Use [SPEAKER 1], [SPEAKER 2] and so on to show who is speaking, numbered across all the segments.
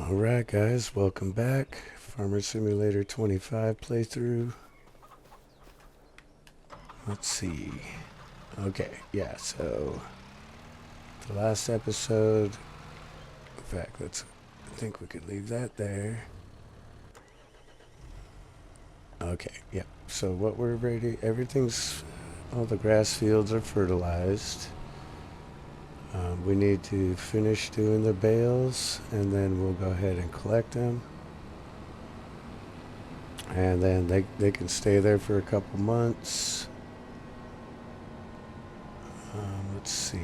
[SPEAKER 1] Alright guys, welcome back. Farmer Simulator 25 playthrough. Let's see. Okay, yeah, so the last episode, in fact, I think we could leave that there. Okay, yeah, so what we're ready, all the grass fields are fertilized. We need to finish doing the bales and then we'll go ahead and collect them. And then they can stay there for a couple months. Let's see.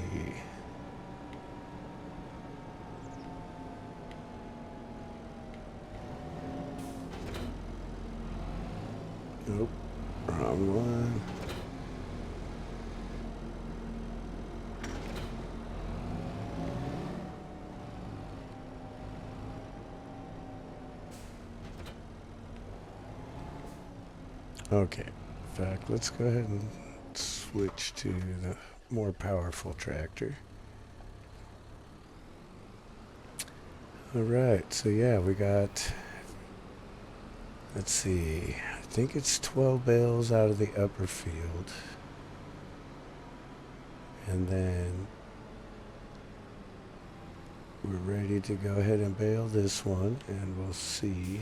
[SPEAKER 1] Nope, wrong one. Okay, in fact, let's go ahead and switch to the more powerful tractor. Alright, so yeah, we got, let's see, I think it's 12 bales out of the upper field. And then we're ready to go ahead and bale this one, and we'll see.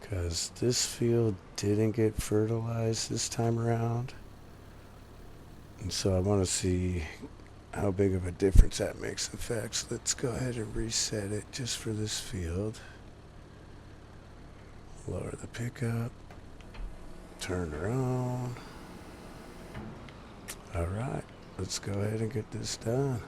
[SPEAKER 1] Because this field didn't get fertilized this time around. And so I want to see how big of a difference that makes. In fact, so let's go ahead and reset it just for this field. Lower the pickup. Turn her on. Alright, let's go ahead and get this done.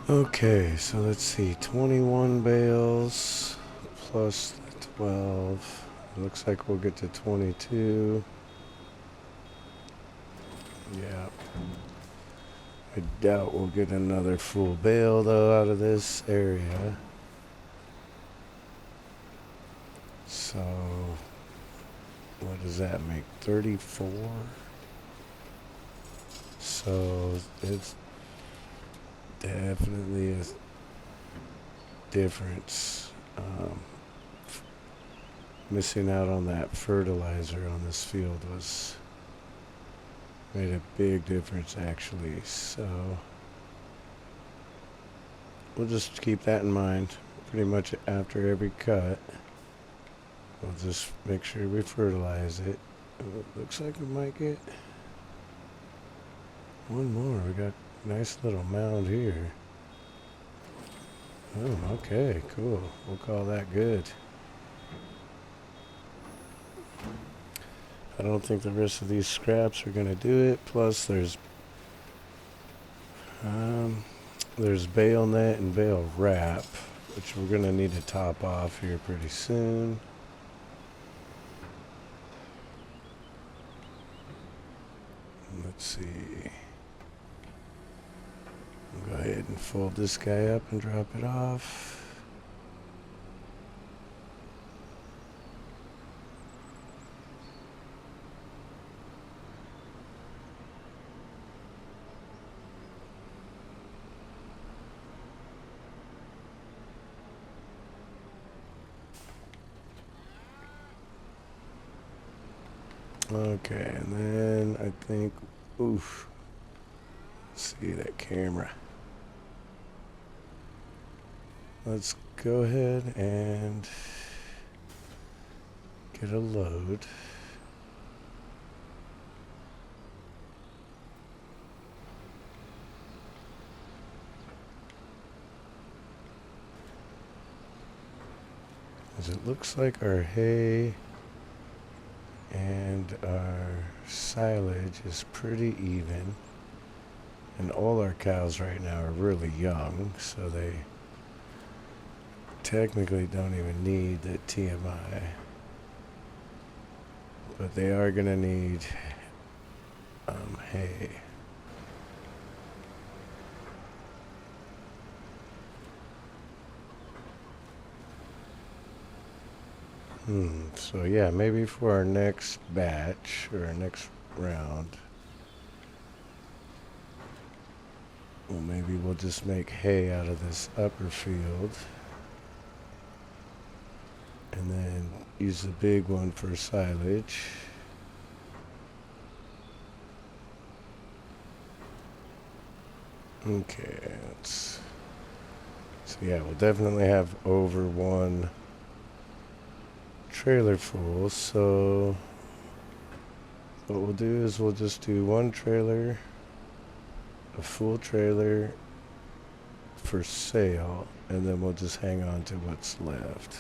[SPEAKER 1] Okay, so let's see, 21 bales plus the 12. It looks like we'll get to 22. Yeah. I doubt we'll get another full bale though out of this area. So, what does that make? 34? So, it's definitely a difference. Missing out on that fertilizer on this field made a big difference actually. So we'll just keep that in mind. Pretty much after every cut, we'll just make sure we fertilize it. It looks like we might get one more. We got a nice little mound here. Oh, okay, cool. We'll call that good. I don't think the rest of these scraps are gonna do it. Plus, there's bale net and bale wrap, which we're gonna need to top off here pretty soon. Let's see. I'll go ahead and fold this guy up and drop it off. Okay, and then I think, oof, let's see that camera. Let's go ahead and get a load. As it looks like our hay and our silage is pretty even. And all our cows right now are really young, so they technically don't even need the TMI. But they are gonna need hay. So yeah, maybe for our next batch or our next round, well, maybe we'll just make hay out of this upper field and then use the big one for silage. Okay, so yeah, we'll definitely have over one trailer full. So what we'll do is we'll just do one trailer, a full trailer for sale, and then we'll just hang on to what's left.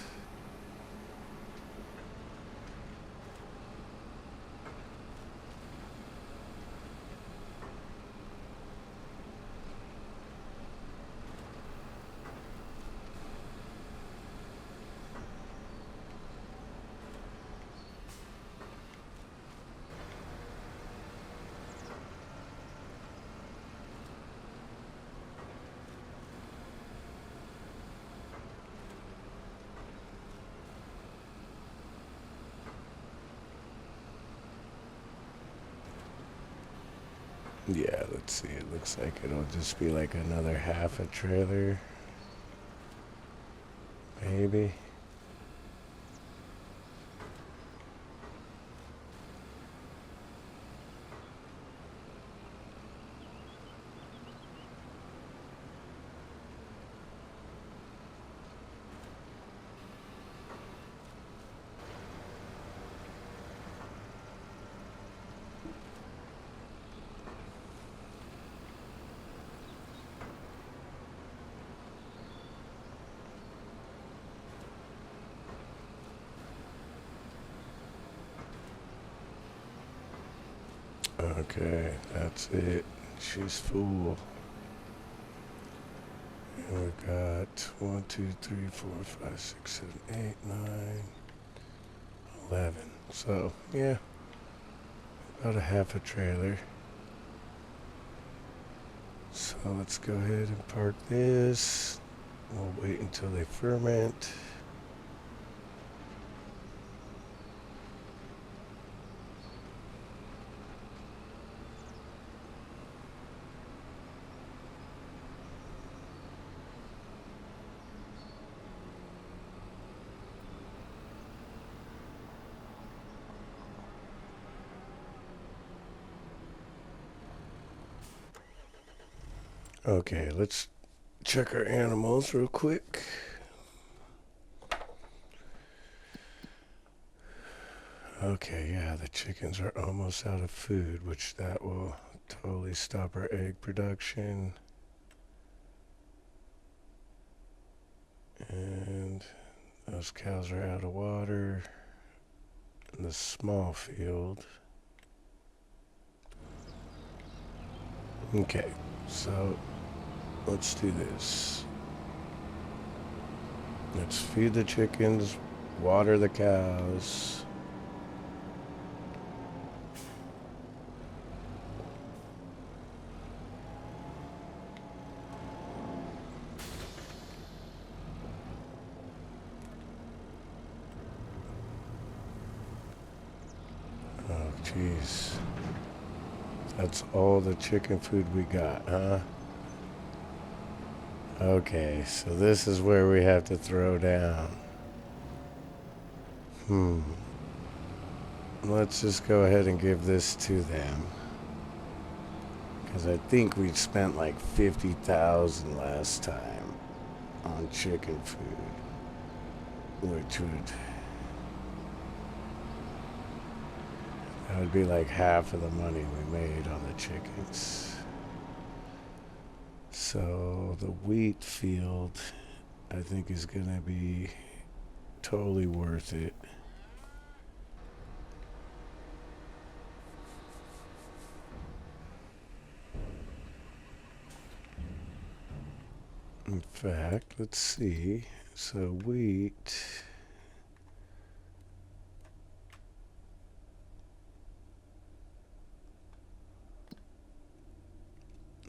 [SPEAKER 1] Yeah, let's see. It looks like it'll just be like another half a trailer. Maybe. Okay, that's it. She's full. And we've got 1, 2, 3, 4, 5, 6, 7, 8, 9, 11. So, yeah, about a half a trailer. So let's go ahead and park this. We'll wait until they ferment. Okay, let's check our animals real quick. Okay, yeah, the chickens are almost out of food, which that will totally stop our egg production. And those cows are out of water. in the small field. Okay, so let's do this. Let's feed the chickens, water the cows. Oh, jeez. That's all the chicken food we got, huh? Okay, so this is where we have to throw down. Let's just go ahead and give this to them. Because I think we spent like 50,000 last time on chicken food. That would be like half of the money we made on the chickens. So the wheat field, I think, is going to be totally worth it. In fact, let's see. So wheat.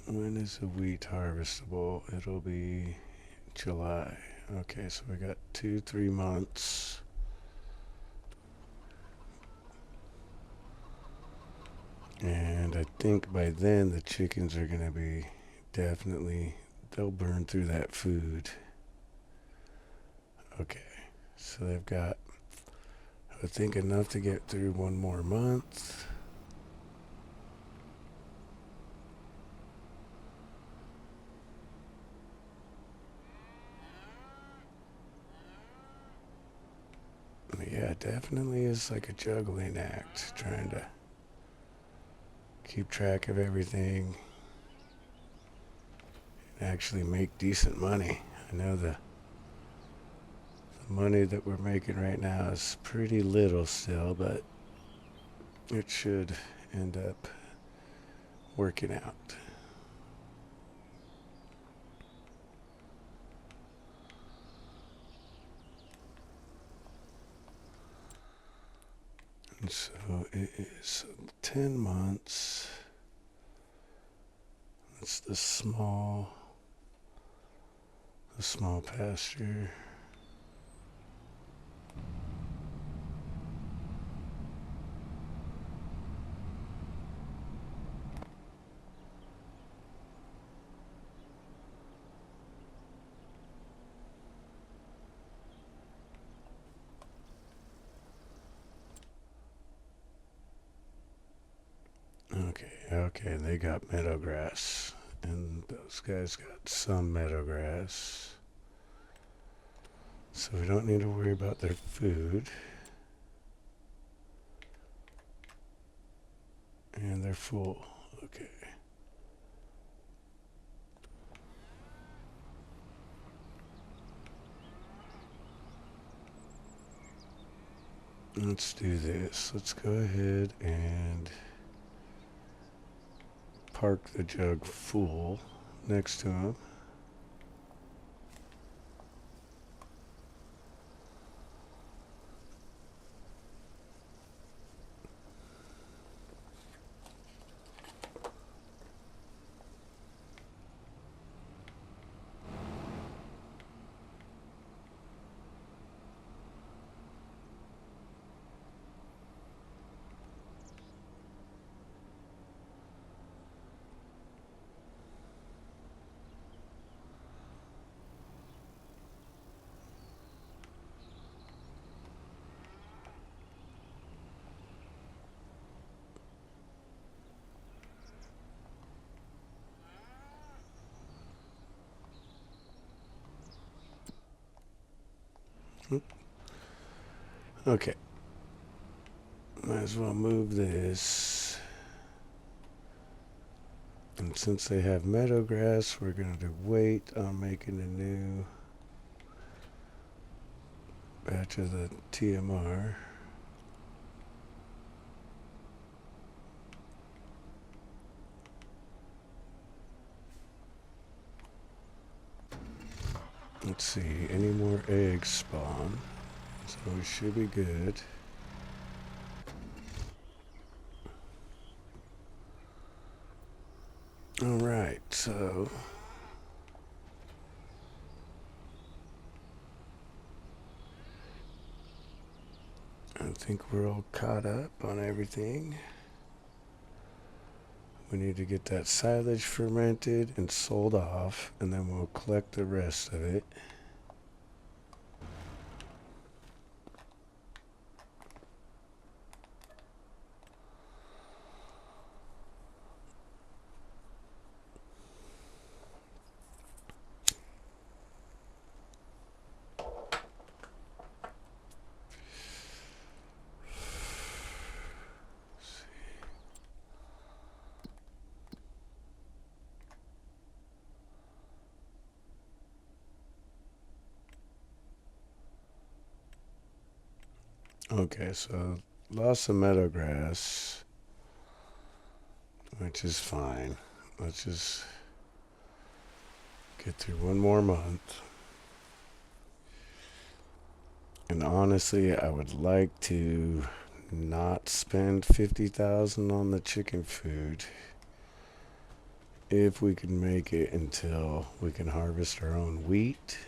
[SPEAKER 1] When is the wheat harvestable? It'll be July. Okay, so we got 2-3 months. And I think by then the chickens are going to be definitely, they'll burn through that food. Okay, so they've got, I think, enough to get through one more month. Yeah, it definitely is like a juggling act, trying to keep track of everything and actually make decent money. I know the money that we're making right now is pretty little still, but it should end up working out. And so it is 10 months. That's the small pasture. Okay, they got meadow grass, and those guys got some meadow grass. So we don't need to worry about their food. And they're full. Okay. Let's do this. Let's go ahead and park the jug full next to him. Okay. Might as well move this. And since they have meadow grass, we're going to wait on making a new batch of the TMR. Let's see, any more eggs spawn? So we should be good. Alright, so I think we're all caught up on everything. We need to get that silage fermented and sold off, and then we'll collect the rest of it. Okay, so lost some meadow grass, which is fine. Let's just get through one more month. And honestly, I would like to not spend 50,000 on the chicken food if we can make it until we can harvest our own wheat.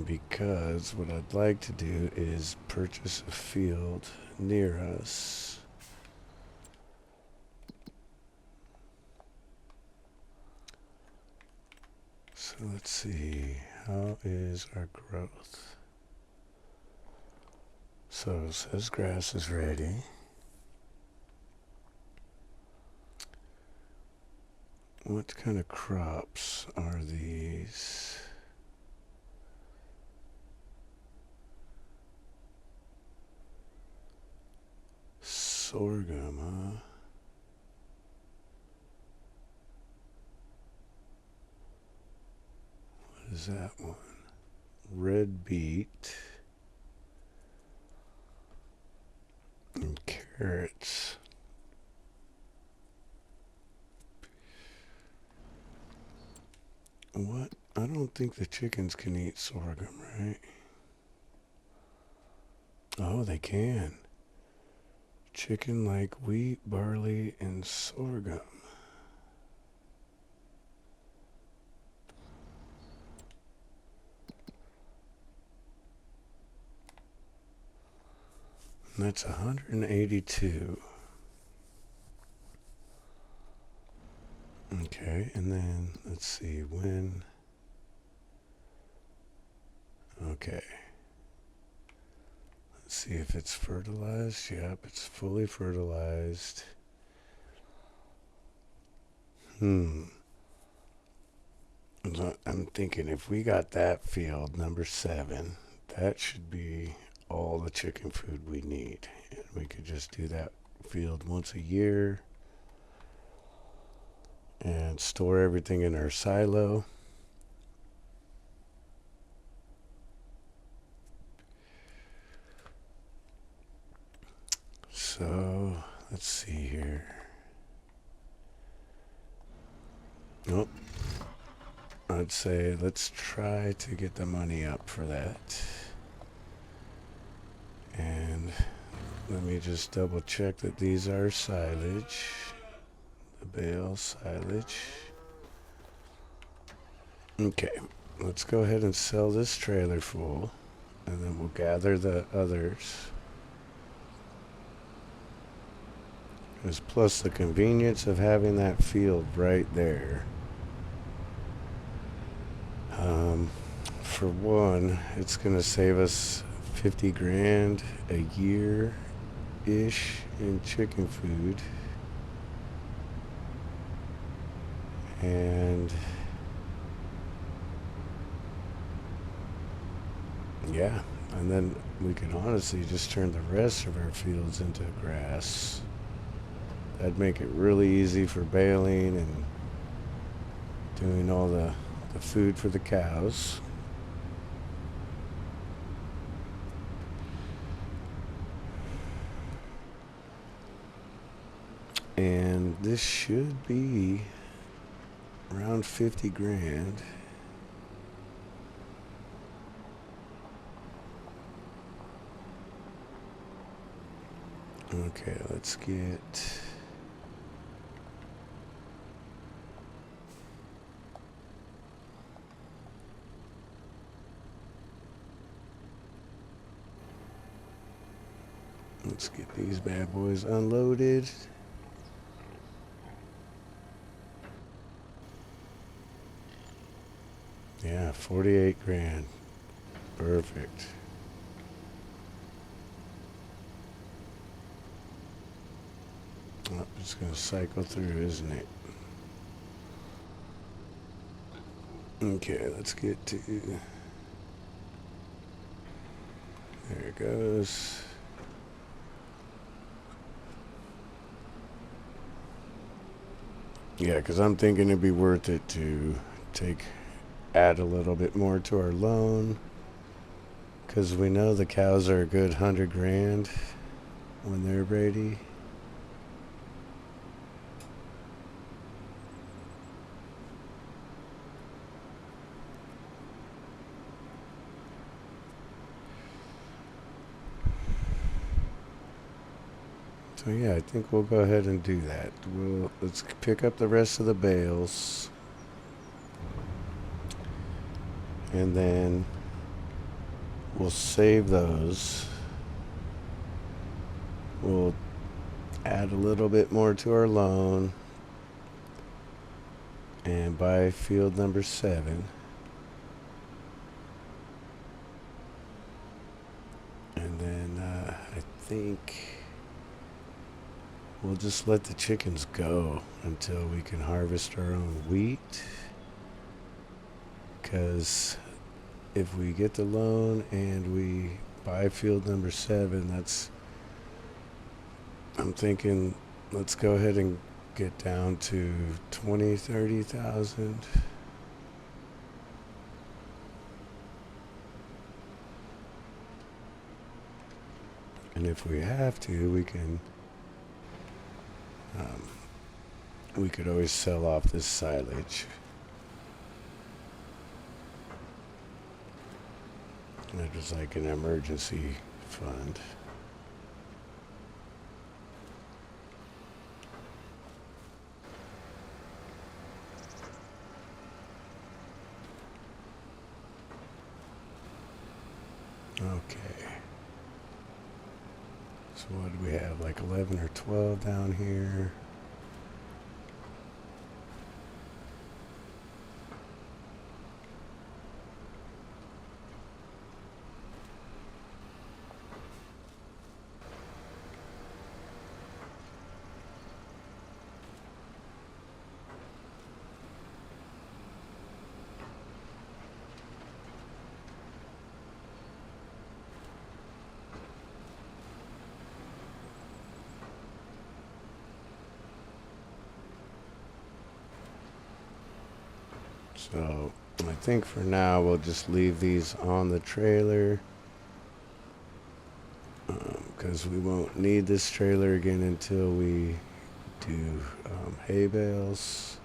[SPEAKER 1] Because what I'd like to do is purchase a field near us. So let's see, how is our growth? So it says grass is ready. What kind of crops are these? Sorghum, huh? What is that one? Red beet. And carrots. What? I don't think the chickens can eat sorghum, right? Oh, they can. Chicken like wheat, barley, and sorghum. And that's 182. Okay, and then let's see when. Okay. Let's see if it's fertilized. Yep, it's fully fertilized. I'm thinking if we got that field, number 7, that should be all the chicken food we need. And we could just do that field once a year and store everything in our silo. So let's see here. Nope. I'd say let's try to get the money up for that. And let me just double check that these are silage. The bale silage. Okay, let's go ahead and sell this trailer full, and then we'll gather the others. Because plus the convenience of having that field right there. For one, it's going to save us 50 grand a year-ish in chicken food. And yeah, and then we can honestly just turn the rest of our fields into grass. That'd make it really easy for baling and doing all the food for the cows. And this should be around 50 grand. Okay, let's get... Let's get these bad boys unloaded. Yeah, 48 grand. Perfect. Oh, it's going to cycle through, isn't it? Okay, let's get to... There it goes. Yeah, because I'm thinking it'd be worth it to add a little bit more to our loan. Because we know the cows are a good 100 grand when they're ready. So yeah, I think we'll go ahead and do that. Let's pick up the rest of the bales. And then we'll save those. We'll add a little bit more to our loan and buy field number 7. And then I think we'll just let the chickens go until we can harvest our own wheat. Because if we get the loan and we buy field number 7, I'm thinking let's go ahead and get down to 20,000-30,000. And if we have to, we could always sell off this silage. It was like an emergency fund. Okay. So what do we have? Like 11 or 12 down here. So I think for now we'll just leave these on the trailer because we won't need this trailer again until we do hay bales.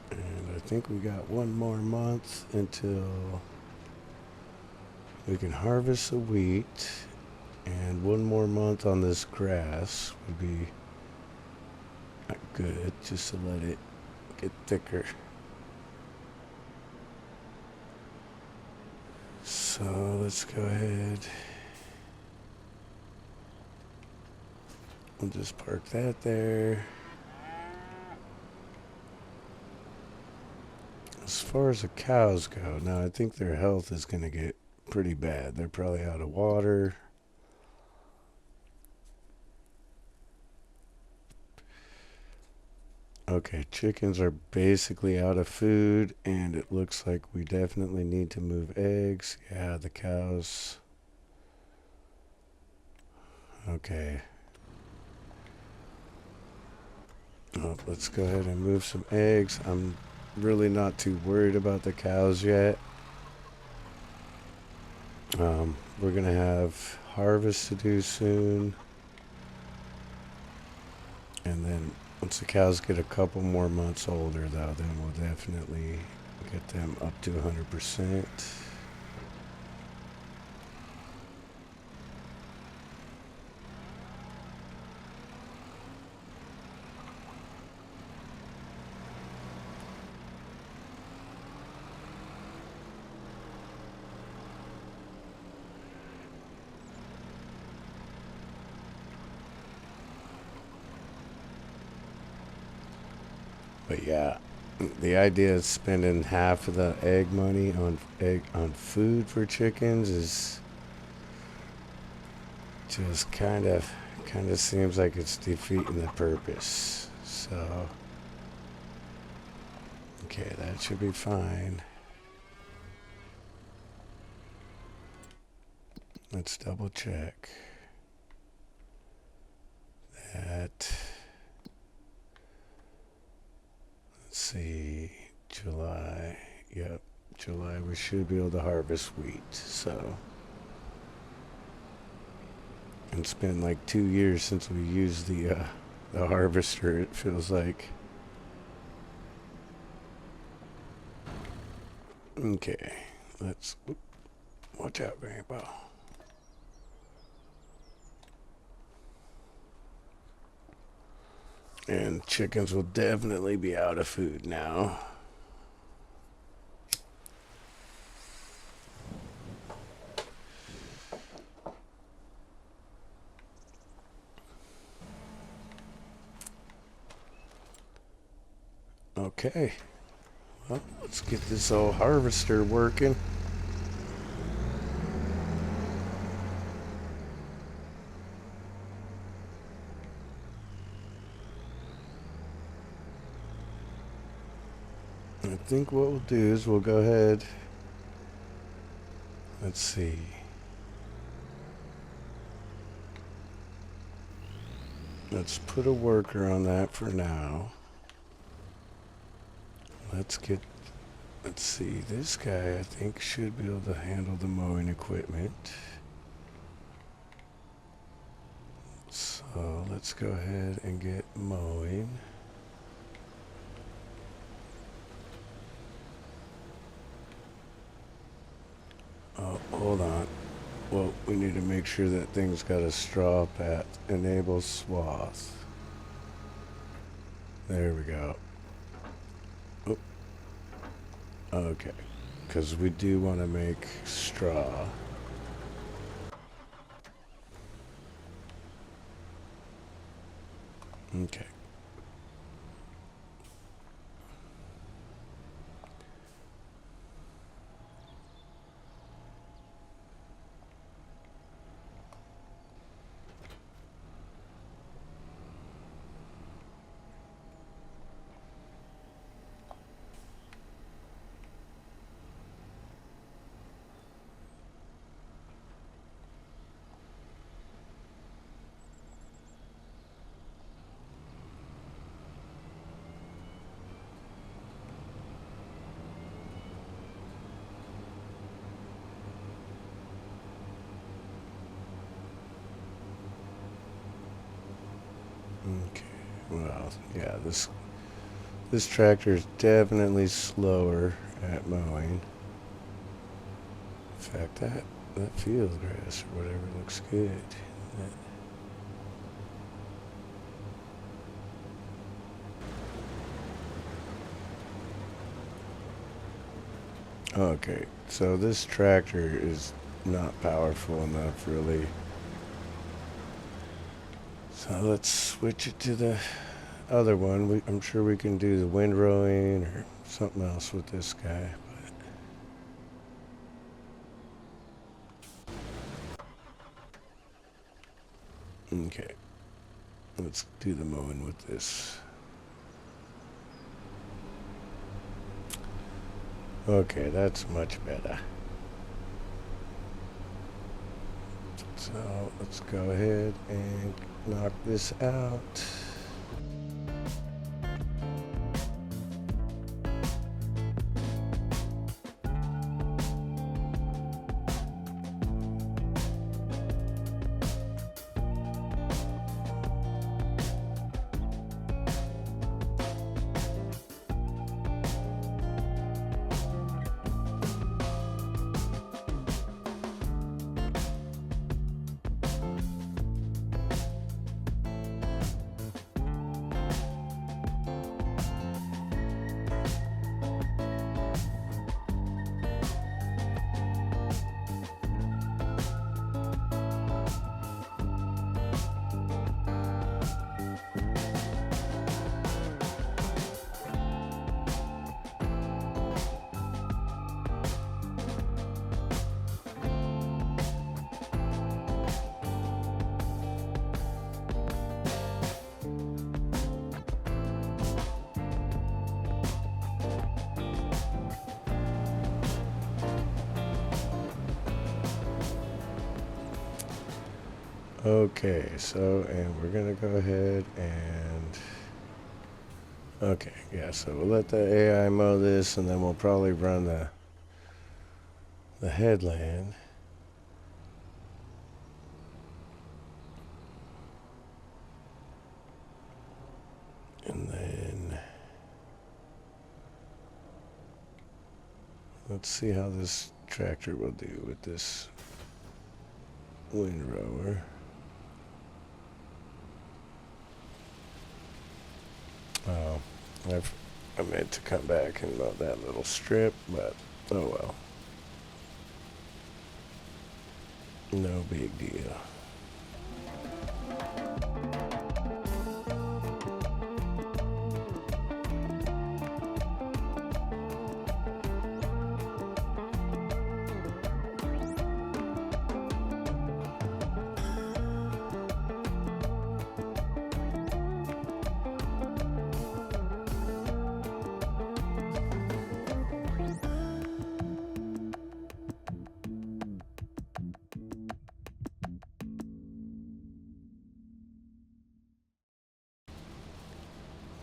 [SPEAKER 1] And I think we got one more month until we can harvest the wheat, and one more month on this grass would be good, just to let it get thicker. So let's go ahead. We'll just park that there. As far as the cows go, now I think their health is going to get pretty bad. They're probably out of water. Okay, chickens are basically out of food, and it looks like we definitely need to move eggs. Yeah, the cows. Okay. Oh, let's go ahead and move some eggs. I'm really not too worried about the cows yet. We're gonna have harvest to do soon, and then once the cows get a couple more months older, though, then we'll definitely get them up to 100%. But yeah, the idea of spending half of the egg money on food for chickens is just kind of seems like it's defeating the purpose. So okay, that should be fine. Let's double check that. Let's see, July. Yep, July we should be able to harvest wheat. So it's been like 2 years since we used the harvester. It feels like. Okay, let's watch out, Grandpa. And chickens will definitely be out of food now. Okay, well, let's get this old harvester working. I think what we'll do is we'll go ahead. Let's see. Let's put a worker on that for now. Let's see, this guy I think should be able to handle the mowing equipment. So let's go ahead and get mowing. Oh, hold on. Well, we need to make sure that thing's got a straw pat. Enable swath. There we go. Oh. Okay. Because we do want to make straw. Okay. Okay. Well, yeah, this tractor is definitely slower at mowing. In fact, that field grass or whatever looks good. Okay, so this tractor is not powerful enough, really. So let's switch it to the other one. I'm sure we can do the windrowing or something else with this guy. Okay, let's do the mowing with this. Okay, that's much better. So let's go ahead and knock this out. Okay, so, and we're gonna go ahead and, okay, yeah, so we'll let the AI mow this, and then we'll probably run the headland. And then let's see how this tractor will do with this windrower. Oh, I meant to come back and mow that little strip, but oh well. No big deal.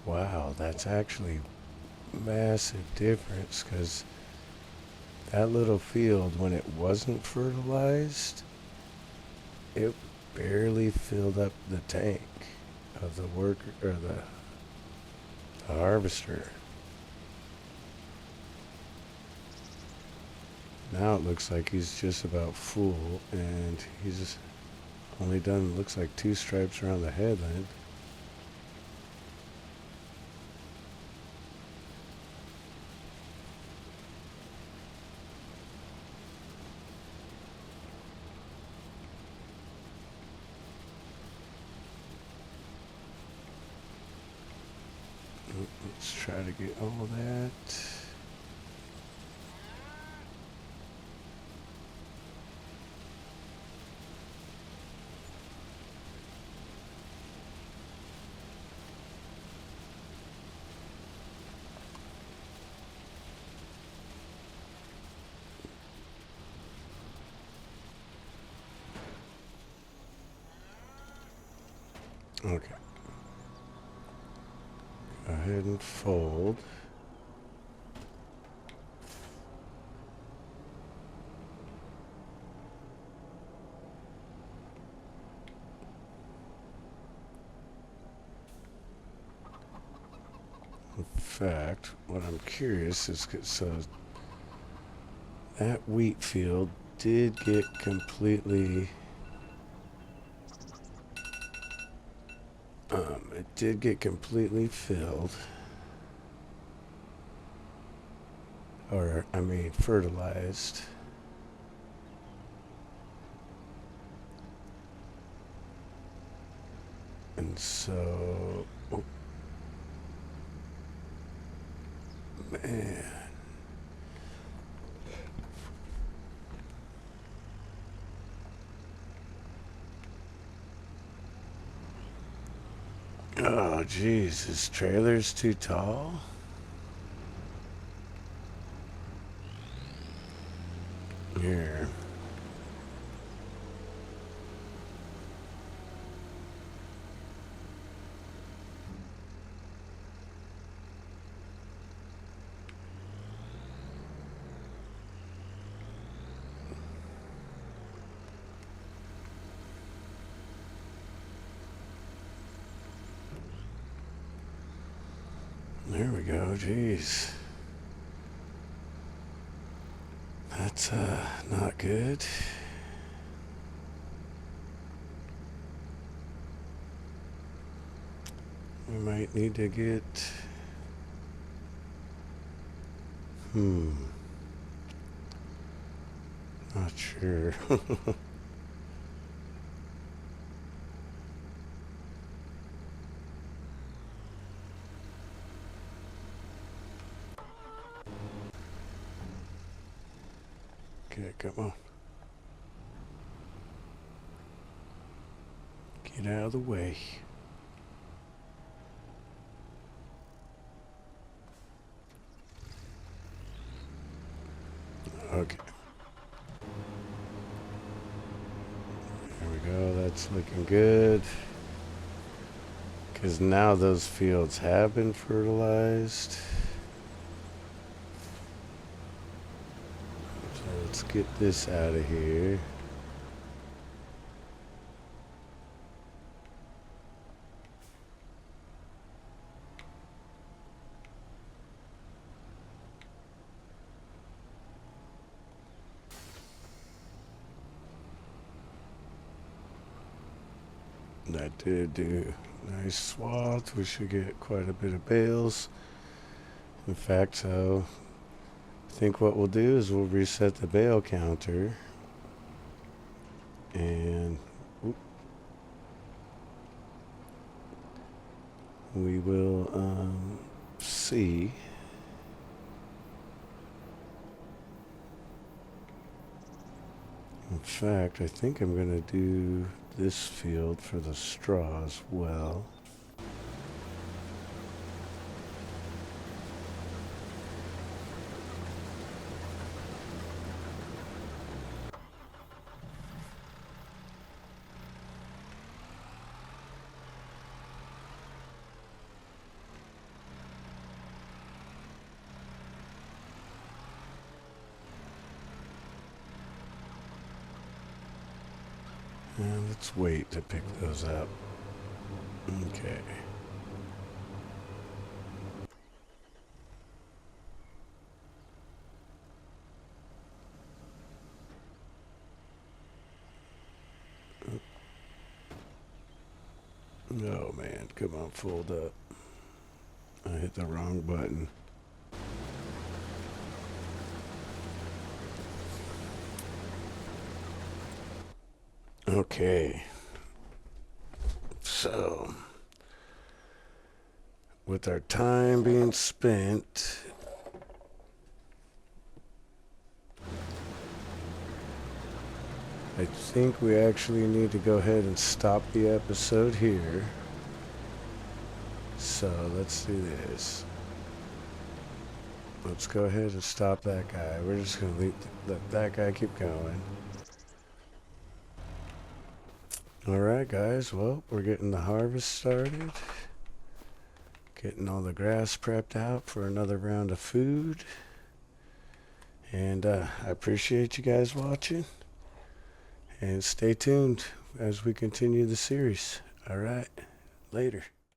[SPEAKER 1] Wow, that's actually massive difference, because that little field, when it wasn't fertilized, it barely filled up the tank of the worker or the harvester. Now it looks like he's just about full, and he's only done, looks like 2 stripes around the headland. Let's try to get all that. Okay. Go ahead and fold. In fact, what I'm curious is, so that wheat field did get completely, it did get completely filled, or I mean fertilized. And so, oh, man. Oh, geez, this trailer's too tall? Here. There we go, geez. That's, not good. We might need to get, not sure. Okay, come on. Get out of the way. Okay. There we go. That's It's looking good. Because now those fields have been fertilized. So let's get this out of here. That did do nice swath. We should get quite a bit of bales. In fact, so I think what we'll do is we'll reset the bale counter and we will see. In fact, I think I'm going to do this field for the straw as well. And let's wait to pick those up. Okay. Oh man, come on, fold up. I hit the wrong button. Okay. So, with our time being spent, I think we actually need to go ahead and stop the episode here. So, let's do this. Let's go ahead and stop that guy. We're just going to let that guy keep going. Alright guys, well, we're getting the harvest started. Getting all the grass prepped out for another round of food. And I appreciate you guys watching. And stay tuned as we continue the series. Alright, later.